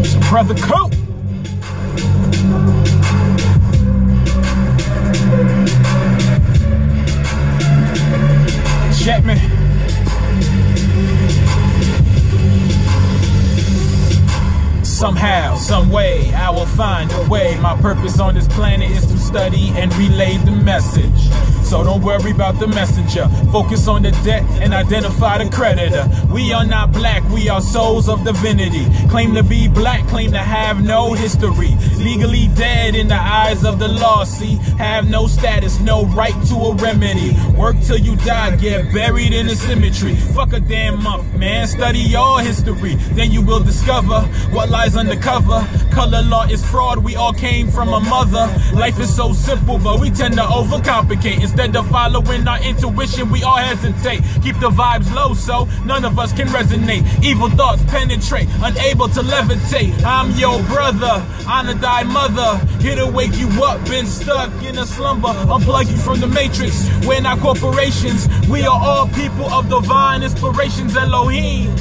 It's Brother Coop. Check me. Somehow, some way, I will find a way. My purpose on this planet is to study and relay the message. So don't worry about the messenger. Focus on the debt and identify the creditor. We are not black, we are souls of divinity. Claim to be black, claim to have no history. Legally dead in the eyes of the law, see? Have no status, no right to a remedy. Work till you die, get buried in a cemetery. Fuck a damn month, man, study your history. Then you will discover what lies undercover. Color law is fraud, we all came from a mother. Life is so simple, but we tend to overcomplicate. Instead of following our intuition, we all hesitate. Keep the vibes low so none of us can resonate. Evil thoughts penetrate, unable to levitate. I'm your brother, honor thy mother. Here to wake you up, been stuck in a slumber. Unplug you from the matrix, we're not corporations. We are all people of divine inspirations, Elohim.